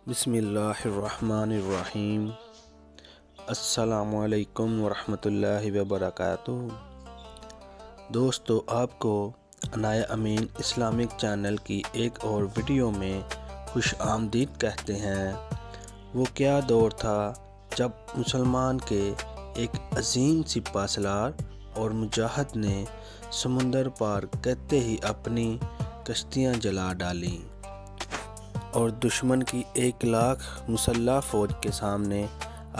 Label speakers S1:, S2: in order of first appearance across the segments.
S1: بسم اللہ الرحمن الرحیم۔ السلام علیکم ورحمۃ اللہ وبرکاتہ۔ دوستو، آپ کو عنایہ امین اسلامک چینل کی ایک اور ویڈیو میں خوش آمدید کہتے ہیں۔ وہ کیا دور تھا جب مسلمان کے ایک عظیم سپہ سالار اور مجاہد نے سمندر پار کرتے ہی اپنی کشتیاں جلا ڈالیں اور دشمن کی 1,00,000 مسلح فوج کے سامنے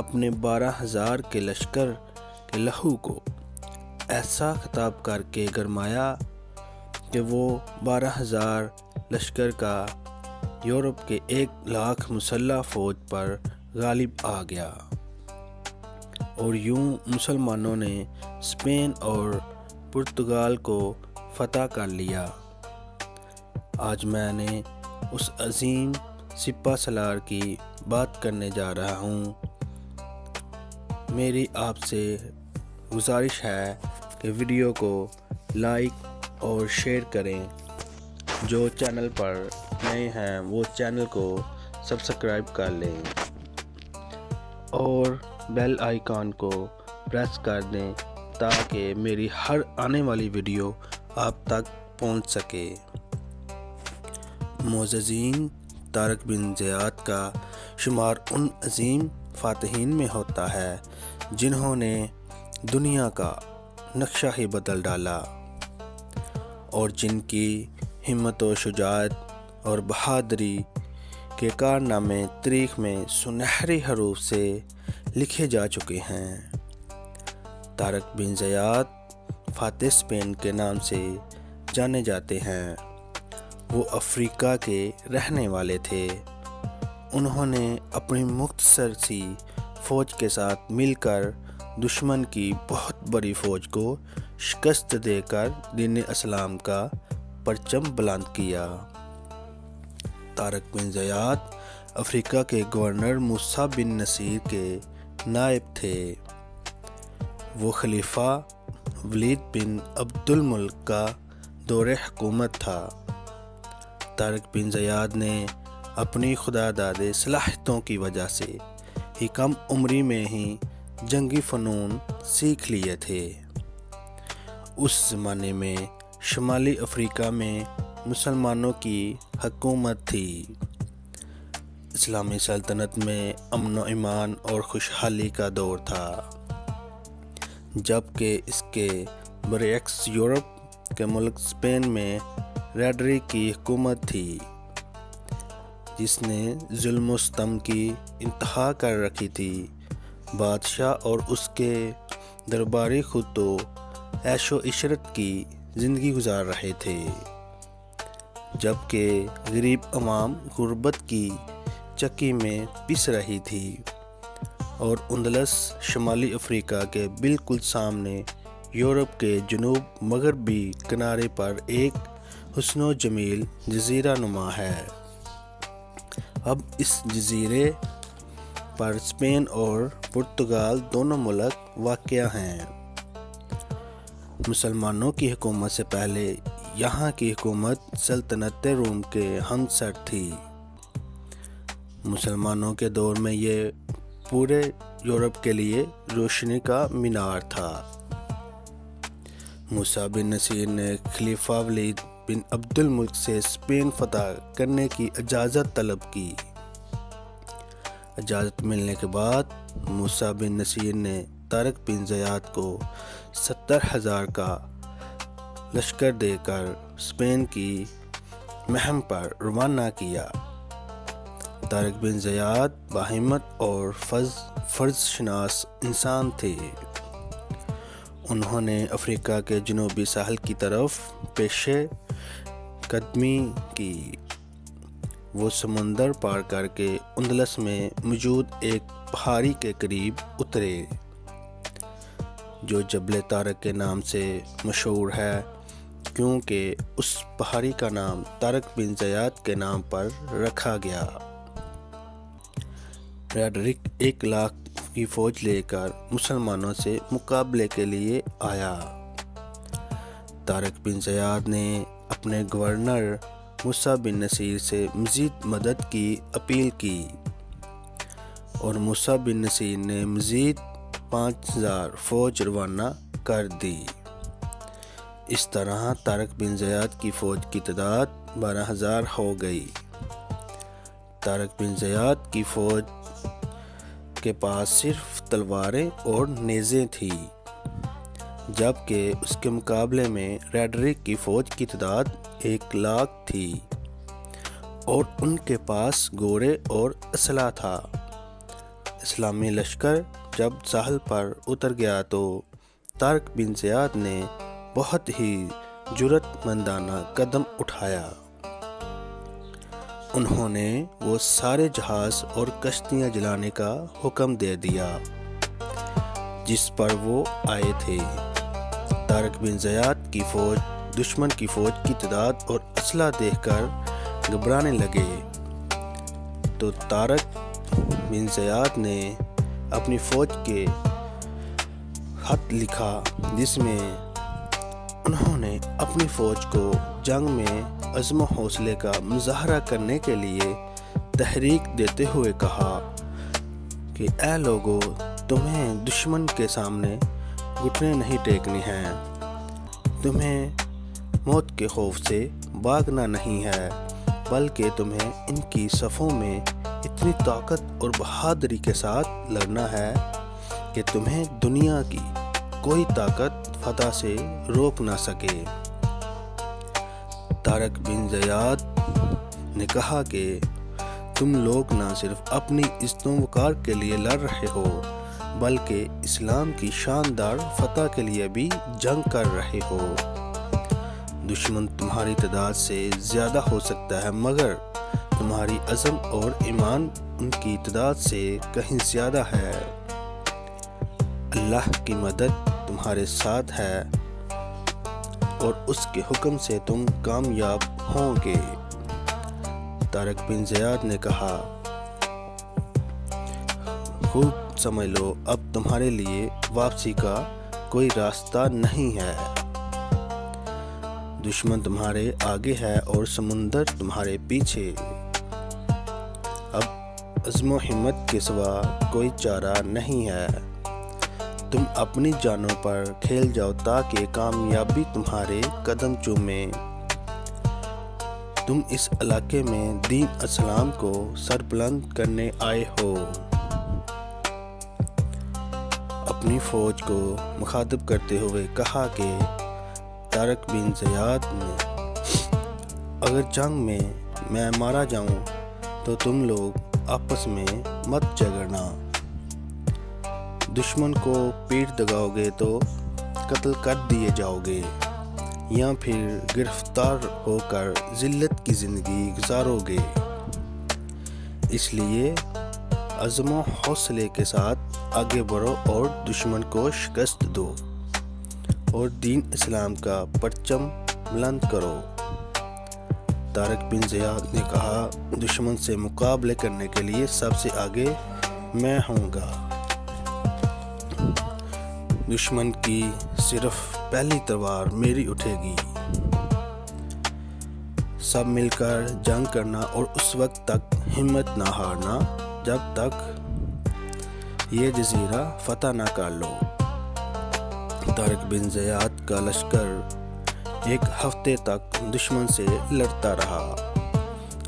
S1: اپنے 12,000 کے لشکر کے لہو کو ایسا خطاب کر کے گرمایا کہ وہ 12,000 لشکر کا یورپ کے 1,00,000 مسلح فوج پر غالب آ گیا، اور یوں مسلمانوں نے اسپین اور پرتگال کو فتح کر لیا۔ آج میں نے اس عظیم سپہ سالار کی بات کرنے جا رہا ہوں۔ میری آپ سے گزارش ہے کہ ویڈیو کو لائک اور شیئر کریں۔ جو چینل پر نئے ہیں وہ چینل کو سبسکرائب کر لیں اور بیل آئیکن کو پریس کر دیں تاکہ میری ہر آنے والی ویڈیو آپ تک پہنچ سکے۔ معززین، طارق بن زیاد کا شمار ان عظیم فاتحین میں ہوتا ہے جنہوں نے دنیا کا نقشہ ہی بدل ڈالا، اور جن کی ہمت و شجاعت اور بہادری کے کارنامے تاریخ میں سنہرے حروف سے لکھے جا چکے ہیں۔ طارق بن زیاد فاتح اسپین کے نام سے جانے جاتے ہیں۔ وہ افریقہ کے رہنے والے تھے۔ انہوں نے اپنی مختصر سی فوج کے ساتھ مل کر دشمن کی بہت بڑی فوج کو شکست دے کر دین اسلام کا پرچم بلند کیا۔ طارق بن زیاد افریقہ کے گورنر موسیٰ بن نصیر کے نائب تھے۔ وہ خلیفہ ولید بن عبد الملک کا دور حکومت تھا۔ طارق بن زیاد نے اپنی خدا دادے صلاحیتوں کی وجہ سے ہی کم عمری میں ہی جنگی فنون سیکھ لیے تھے۔ اس زمانے میں شمالی افریقہ میں مسلمانوں کی حکومت تھی۔ اسلامی سلطنت میں امن و امان اور خوشحالی کا دور تھا، جبکہ اس کے برعکس یورپ کے ملک اسپین میں ریڈرک کی حکومت تھی، جس نے ظلم و ستم کی انتہا کر رکھی تھی۔ بادشاہ اور اس کے درباری خود تو عیش و عشرت کی زندگی گزار رہے تھے، جبکہ غریب عوام غربت کی چکی میں پس رہی تھی۔ اور اندلس شمالی افریقہ کے بالکل سامنے یورپ کے جنوب مغربی کنارے پر ایک حسن و جمیل جزیرہ نما ہے۔ اب اس جزیرے پر اسپین اور پرتگال دونوں ملک واقع ہیں۔ مسلمانوں کی حکومت سے پہلے یہاں کی حکومت سلطنت روم کے ہمسر تھی۔ مسلمانوں کے دور میں یہ پورے یورپ کے لیے روشنی کا مینار تھا۔ موسیٰ بن نصیر نے خلیفہ ولید بن عبد الملک سے اسپین فتح کرنے کی اجازت طلب کی۔ اجازت ملنے کے بعد موسیٰ بن نصیر نے طارق بن زیاد کو 70,000 کا لشکر دے کر اسپین کی مہم پر روانہ کیا۔ طارق بن زیاد باہمت اور فرض شناس انسان تھے۔ انہوں نے افریقہ کے جنوبی ساحل کی طرف پیش قدمی کی۔ وہ سمندر پار کر کے اندلس میں موجود ایک پہاڑی کے قریب اترے، جو جبل طارق کے نام سے مشہور ہے، کیونکہ اس پہاڑی کا نام طارق بن زیاد کے نام پر رکھا گیا۔ ریڈرک 1,00,000 کی فوج لے کر مسلمانوں سے مقابلے کے لیے آیا۔ طارق بن زیاد نے اپنے گورنر موسیٰ بن نصیر سے مزید مدد کی اپیل کی اور موسیٰ بن نصیر نے مزید 5000 فوج روانہ کر دی۔ اس طرح طارق بن زیاد کی فوج کی تعداد 12000 ہو گئی۔ طارق بن زیاد کی فوج کے پاس صرف تلواریں اور نیزیں تھیں، جبکہ اس کے مقابلے میں ریڈرک کی فوج کی تعداد 100,000 تھی اور ان کے پاس گھوڑے اور اسلحہ تھا۔ اسلامی لشکر جب ساحل پر اتر گیا تو طارق بن زیاد نے بہت ہی جرأت مندانہ قدم اٹھایا۔ انہوں نے وہ سارے جہاز اور کشتیاں جلانے کا حکم دے دیا جس پر وہ آئے تھے۔ طارق بن زیاد کی فوج دشمن کی فوج کی تعداد اور اسلحہ دیکھ کر گھبرانے لگے تو طارق بن زیاد نے اپنی فوج کے خط لکھا جس میں انہوں نے اپنی فوج کو جنگ میں عزم و حوصلے کا مظاہرہ کرنے کے لیے تحریک دیتے ہوئے کہا کہ اے لوگو، تمہیں دشمن کے سامنے گھٹنے نہیں ٹیکنے ہیں، تمہیں موت کے خوف سے بھاگنا نہیں ہے، بلکہ تمہیں ان کی صفوں میں اتنی طاقت اور بہادری کے ساتھ لڑنا ہے کہ تمہیں دنیا کی کوئی طاقت فتح سے روک نہ سکے۔ طارق بن زیاد نے کہا کہ تم لوگ نہ صرف اپنی عزت و وقار کے لیے لڑ رہے ہو بلکہ اسلام کی شاندار فتح کے لیے بھی جنگ کر رہے ہو۔ دشمن تمہاری تعداد سے زیادہ ہو سکتا ہے مگر تمہاری عزم اور ایمان ان کی تعداد سے کہیں زیادہ ہے۔ اللہ کی مدد تمہارے ساتھ ہے اور اس کے حکم سے تم کامیاب ہوں گے۔ طارق بن زیاد نے کہا، خوب سمجھ لو اب تمہارے لیے واپسی کا کوئی راستہ نہیں ہے۔ دشمن تمہارے آگے ہے اور سمندر تمہارے پیچھے۔ اب عزم و ہمت کے سوا کوئی چارہ نہیں ہے۔ تم اپنی جانوں پر کھیل جاؤ تاکہ کامیابی تمہارے قدم چومے۔ تم اس علاقے میں دین اسلام کو سربلند کرنے آئے ہو۔ اپنی فوج کو مخاطب کرتے ہوئے کہا کہ طارق بن زیاد نے اگر جنگ میں میں مارا جاؤں تو تم لوگ آپس میں مت جھگڑنا، دشمن کو پیٹ دگاؤ گے تو قتل کر دیے جاؤ گے یا پھر گرفتار ہو کر ذلت کی زندگی گزارو گے۔ اس لیے عزم و حوصلے کے ساتھ آگے بڑھو اور دشمن کو شکست دو اور دین اسلام کا پرچم بلند کرو۔ طارق بن زیاد نے کہا، دشمن سے مقابلے کرنے کے لیے سب سے آگے میں ہوں گا۔ دشمن کی صرف پہلی تلوار میری اٹھے گی۔ سب مل کر جنگ کرنا اور اس وقت تک ہمت نہ ہارنا جب تک یہ جزیرہ فتح نہ کر لو۔ طارق بن زیاد کا لشکر ایک ہفتے تک دشمن سے لڑتا رہا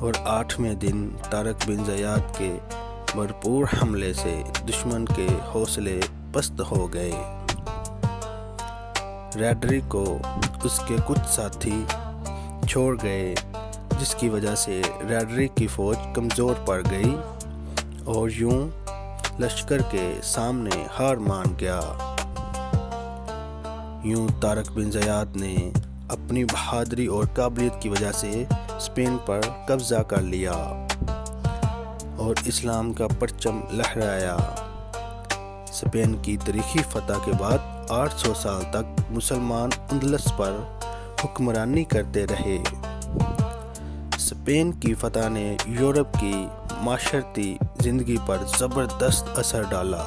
S1: اور 8ویں دن طارق بن زیاد کے بھرپور حملے سے دشمن کے حوصلے پست ہو گئے۔ ریڈرک کو اس کے کچھ ساتھی چھوڑ گئے جس کی وجہ سے ریڈرک کی فوج کمزور پڑ گئی اور یوں لشکر کے سامنے ہار مان گیا۔ یوں طارق بن زیاد نے اپنی بہادری اور قابلیت کی وجہ سے اسپین پر قبضہ کر لیا اور اسلام کا پرچم لہرایا۔ اسپین کی تاریخی فتح کے بعد 800 سال تک مسلمان اندلس پر حکمرانی کرتے رہے۔ اسپین کی فتح نے یورپ کی معاشرتی زندگی پر زبردست اثر ڈالا۔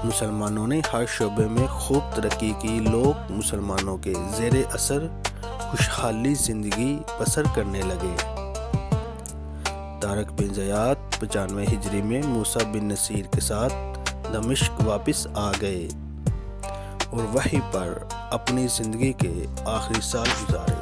S1: مسلمانوں نے ہر شعبے میں خوب ترقی کی۔ لوگ مسلمانوں کے زیر اثر خوشحالی زندگی بسر کرنے لگے۔ طارق بن زیاد 95 ہجری میں موسیٰ بن نصیر کے ساتھ دمشق واپس آ گئے اور وہیں پر اپنی زندگی کے آخری سال گزارے۔